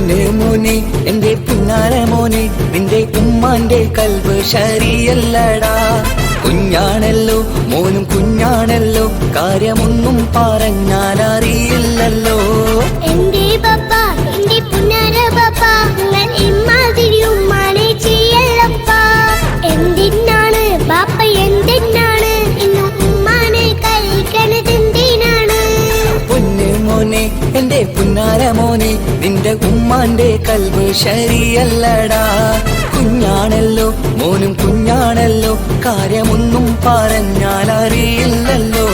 പൊന്ന് മോനെ എന്റെ പുന്നാര മോനെ നിന്റെ ഉമ്മാന്റെ കൽബ് ശരിയല്ലടാ. കുഞ്ഞാണല്ലോ മോനും കുഞ്ഞാണല്ലോ, കാര്യമൊന്നും പറഞ്ഞാൽ അറിയില്ലല്ലോ. എന്റെ പപ്പ എന്റെ പുന്നാര പപ്പ, നിങ്ങൾ ഇമ്മാതിരി ഉമ്മാനെ ചെയ്യല്ലപ്പ. എന്തിനാണ് ബാപ്പ എന്തിനാണ് ഇന്നും ഉമ്മാനെ കഴിക്കണത് എന്തിനാണ്? പൊന്ന് മോനെ എന്റെ പുന്നാര മോനെ നിന്റെ ഉമ്മാന്റെ കൽബ് ശരിയല്ലടാ. കുഞ്ഞാണല്ലോ മോനും കുഞ്ഞാണല്ലോ, കാര്യമൊന്നും പറഞ്ഞാൽ അറിയില്ലല്ലോ.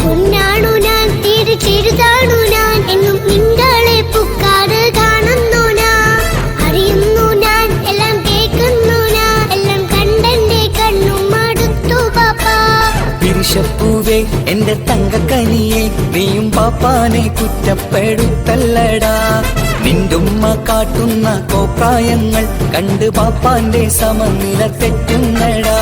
പൊന്നാണു ഞാൻ തിരിച്ചെഴുതാണു ഞാൻ, എന്നും നിങ്ങളെ പുക്കാറ് കാണുന്നു ഞാൻ. അറിയുന്നു ഞാൻ എല്ലാം കേൾക്കുന്നു ഞാൻ, എല്ലാം കണ്ടെന്റെ കണ്ണും മടുത്തു പാപ്പ. പിരിശപ്പൂവേ എന്റെ തങ്കക്കനിയെ നീയും പാപ്പാനെ കുറ്റപ്പെടുത്തല്ലടാ. നിന്റുമ്മ കാട്ടുന്ന കോപ്രായങ്ങൾ കണ്ട് പാപ്പാന്റെ സമനില തെറ്റുന്നടാ.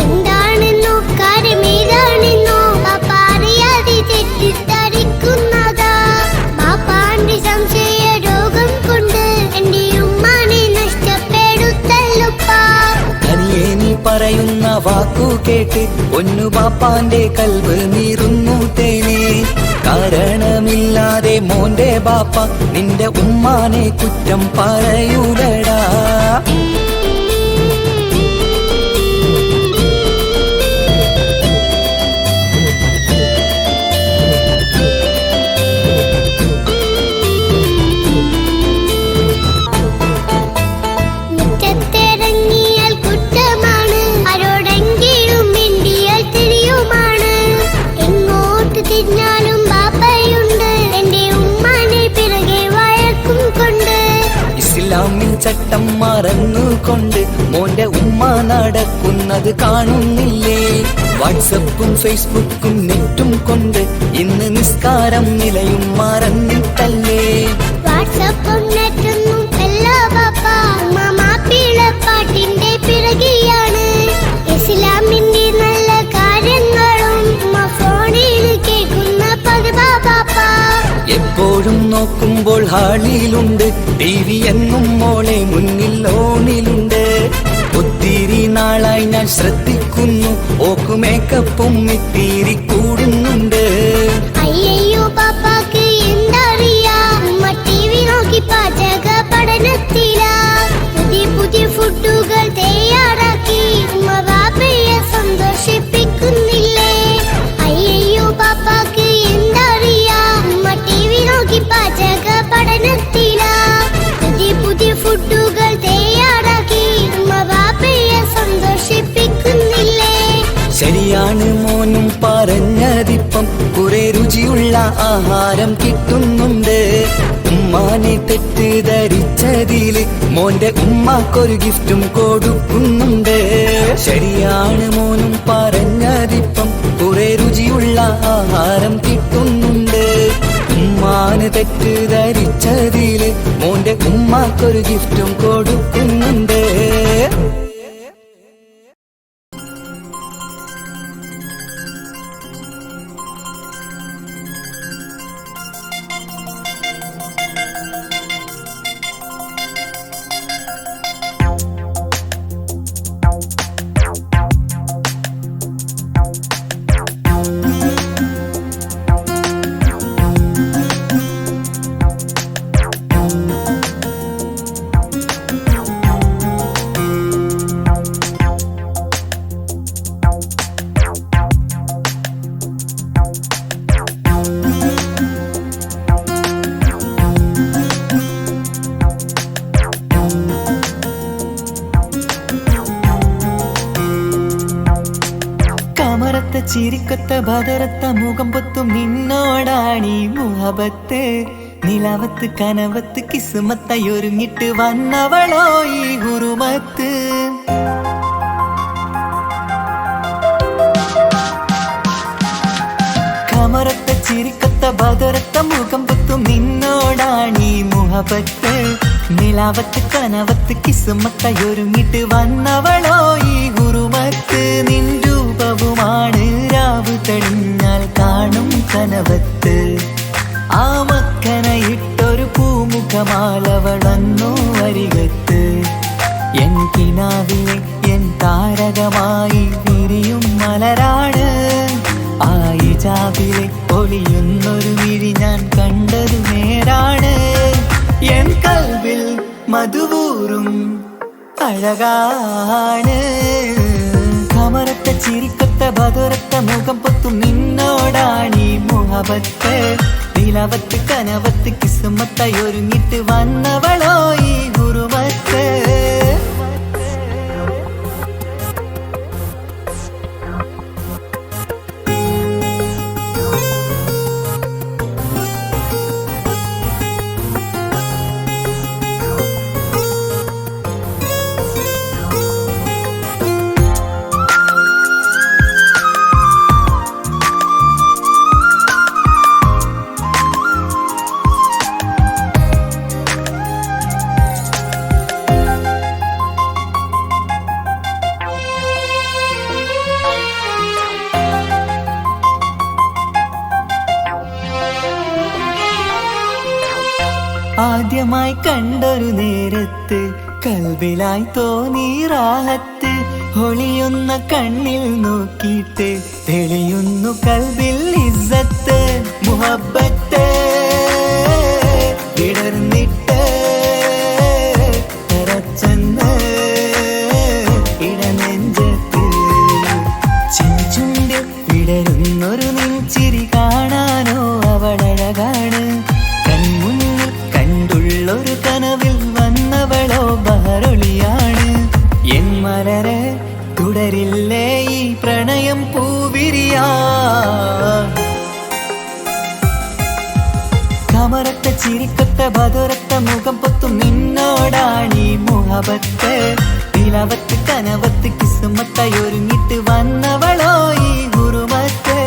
എന്താണെന്നോ കാര്യമേതാണെന്നോ പാപ്പ അറിയാതെ തെറ്റിദ്ധരിക്കുന്നതാ. പാപ്പാന്റെ സംശയ രോഗം കൊണ്ട് എന്റെ ഉമ്മാനെ നഷ്ടപ്പെടുത്തല്ലുപ്പാ. കനിയെ നീ പറയുന്ന വാക്കു കേട്ട് പൊന്നു പാപ്പാന്റെ കൽബ് നീറുന്നു തേനെ. കാരണമില്ലാതെ മോന്റെ ബാപ്പ നിന്റെ ഉമ്മാനെ കുറ്റം പറയൂലടാ. മുറ്റത്തിറങ്ങിയാൽ കുറ്റമാണ്, ആരോടെങ്കിലും മിണ്ടിയാൽ തിരിയുമാണ്. എങ്ങോട്ട് തിരിഞ്ഞാലും ബാപ്പയുണ്ട്, എന്റെ ഉമ്മാനെ പിറകെ വഴക്കും കൊണ്ട്. ഇസ്ലാമിൽ ചട്ടം മറന്നുകൊണ്ട് മോന്റെ ഉമ്മ നടക്കുന്നത് കാണുന്നില്ലേ? വാട്സപ്പും ഫേസ്ബുക്കും നെറ്റും കൊണ്ട് ഇന്ന് നിസ്കാരം നിലയും മറന്നിട്ടല്ലേ? വാട്സപ്പും നെറ്റൊന്നും അല്ല ബാപ്പ, ഉമ്മ മാപ്പിളപ്പാട്ടിന്റെ പിറകെയാണ്. ഇസ്ലാമിന്റെ നല്ല കാര്യങ്ങളും ഉമ്മ ഫോണിൽ കേൾക്കുന്ന പതിവാ ബാപ്പ. എപ്പോഴും നോക്കുമ്പോൾ ഹാളിലുണ്ട് TV എന്നും മോളെ മുന്നിൽ ഓണിലുണ്ട്. ഒത്തിരി നാളായി ഞാൻ ശ്രദ്ധിക്കുന്നു, ഓക്ക് മേക്കപ്പും ഇത്തിരി കൂടുന്നുണ്ട്. അയ്യോ പാപ്പാക്ക് എന്തറിയാ, ഉമ്മ TV നോക്കി പാചക പഠനത്തിലാ. പുതിയ പുതിയ ഫുഡുകൾ തയ്യാറാക്കി ഉമ്മ ബാപ്പയെ സന്തോഷിപ്പിക്കുന്നില്ലേ? അയ്യോ പാപ്പാക്ക് എന്തറിയാ, ഉമ്മ TV നോക്കി പാചക പഠനത്തിലാ. പുതിയ പുതിയ ഫുഡുകൾ തയ്യാറാക്കി ഉമ്മ ബാപ്പയെ സന്തോഷിപ്പിക്കുന്നില്ലേ? ശരിയാണ് മോനും പറഞ്ഞതിപ്പം, കുറെ രുചിയുള്ള ആഹാരം കിട്ടുന്നുണ്ട്. ഉമ്മാനെ തെറ്റിദ്ധരിച്ചതില് മോന്റെ ഉമ്മാക്കൊരു ഗിഫ്റ്റും കൊടുക്കുന്നുണ്ട്. ശരിയാണ് മോനും പറഞ്ഞതിപ്പം, കുറെ രുചിയുള്ള ആഹാരം കിട്ടുന്നുണ്ട്. ഉമ്മാന് തെറ്റിദ്ധരിച്ചതില് മോന്റെ ഉമ്മാക്കൊരു ഗിഫ്റ്റും കൊടുക്കുന്നുണ്ട്. ചിരിക്കൊത്ത ബദറത്ത മുഖം പൊത്തും നിന്നോടാണീ മുഹബത്ത്. നിലവത്ത് കനവത്ത് കിസ്മത്തായൊരുങ്ങിട്ട് വന്നവളോ ഈ ഹുറുമത്ത്. കമറത്ത ചിരിക്കത്ത ചിരിക്കത്ത ബദറത്ത മുഖം പൊത്തും നിന്നോടാണീ മുഹബത്ത് നിലാവത്ത് കനവത്ത് കിസുമത്തയൊരുങ്ങിട്ട് വന്നവളോ ഈ ഹുറുമത്ത് നിൻ രൂപവുമാണ് രാവ് തെളിഞ്ഞാൽ കാണും കനവത്ത് ആ മക്കനയിട്ടൊരു പൂമുഖമാലവളന്നു വരികത്ത് എൻ കിനാവിലെ എൻ താരകമായി വിരിയും മലരാണ് ആ ഇജാബിലെ ഒളിയുന്നൊരു വിഴി ഞാൻ കണ്ടതു നേരാണ് എൻ കൽവിൽ മധുവൂറും അഴകാണ് കമറത്ത ചിരിക്കത്ത ബദറത്ത മുഖം പൊത്തും നിന്നോടാണീ മുഹബത്ത് നിലവത്ത് കനവത്ത് കിസുമത്തയൊരുങ്ങിട്ട് വന്നവളോ ഈ ഹുറുമത്ത് ആദ്യമായി കണ്ടൊരു നേരത്ത് കൽവിലായി തോന്നി റാഹത്ത് ഒളിയുന്ന കണ്ണിൽ നോക്കിയിട്ട് തെളിയുന്നു കൽവിൽ ഇസ്സത്ത് മുഹബ്ബത്ത് വിടർന്നിട്ട് തരച്ചെന്ന് ഇടനെഞ്ചത്ത് ചെഞ്ചുണ്ടിൽ വിടരുന്നൊരു നെഞ്ചിരി കാണാനോ അവളഴകാണ് ഒരു കനവിൽ വന്നവളോ ബഹറൊളിയാണ് എൻ മലരെ തുടരില്ലേ ഈ പ്രണയം പൂവിരിയാ കമറത്ത ചിരിക്കത്ത ബദറത്ത മുഖം പൊത്തും നിന്നോടാണീ മുഹബത്ത് നിലവത്ത് കനവത്ത് കിസുമത്തയൊരുങ്ങിട്ട് വന്നവളോ ഈ ഹുറുമത്ത്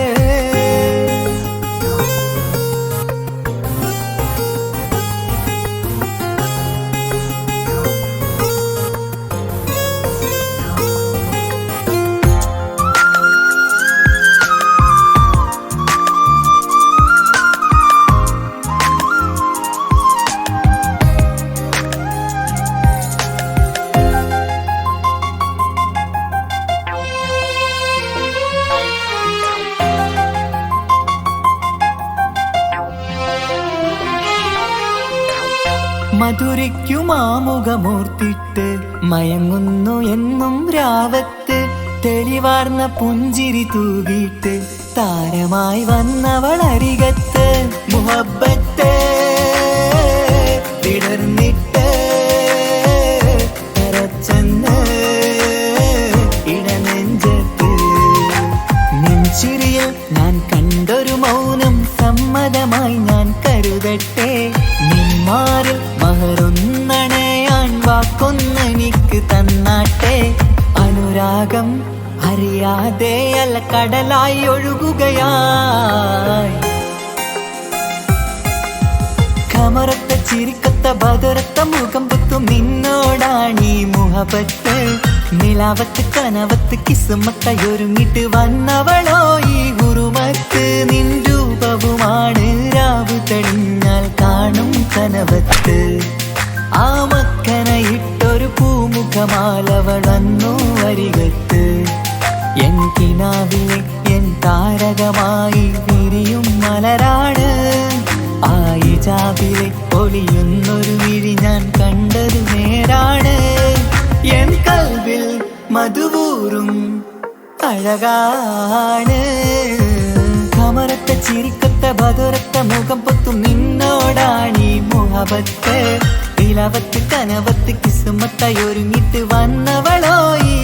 മധുരയ്ക്കുമാമുഖമോർത്തിട്ട് മയങ്ങുന്നു എന്നും രാവത്ത് തെളിവാർന്ന പുഞ്ചിരി തൂകിയിട്ട് താരമായി വന്നവൾ അരികത്ത് മുഹബ്ബത്ത് വിടർന്നിട്ട് തരച്ചെന്ന് ഇടനെഞ്ചത്ത് നെഞ്ചിരിയിൽ ഞാൻ കണ്ടൊരു മൗനം സമ്മതമായി ഞാൻ കരുതട്ടെ നിന്മാറിൽ മഹറൊന്നണയാൻ വാക്കൊന്നെനിക്ക് തന്നാട്ടെ അനുരാഗം അറിയാതെ അല്ല കടലായി ഒഴുകുകയായി കമറത്ത ചിരിക്കത്ത ബദറത്ത മുഖം പൊത്തും നിന്നോടാണീ മുഹബത്ത് നിലാവത്ത് കനവത്ത് കിസുമത്തയൊരുങ്ങിട്ട് വന്നവളോ ഈ ഹുറുമത്ത് നിൻ രൂപവുമാണ് രാവ് തെളിഞ്ഞാൽ കാണും കനവത്ത് ആ മക്കനയിട്ടൊരു പൂമുഖമാലവളന്നു വരികത്ത് എൻ കിനാവിലെ എൻ താരകമായി വിരിയും മലരാണ് ആ ഇജാബിലെ ഒളിയുന്നൊരു വിഴി ഞാൻ കണ്ടതു നേരാണ് എൻ കൽവിൽ മധുവൂറും അഴകാണ് കമറത്ത ചിരിക്കത്ത ബദറത്ത മുഖം പൊത്തും നിന്നോടാണീ മുഹബത്ത് നിലവത്ത് കനവത്ത് കിസുമത്തയൊരുങ്ങിട്ട് വന്നവളോ ഈ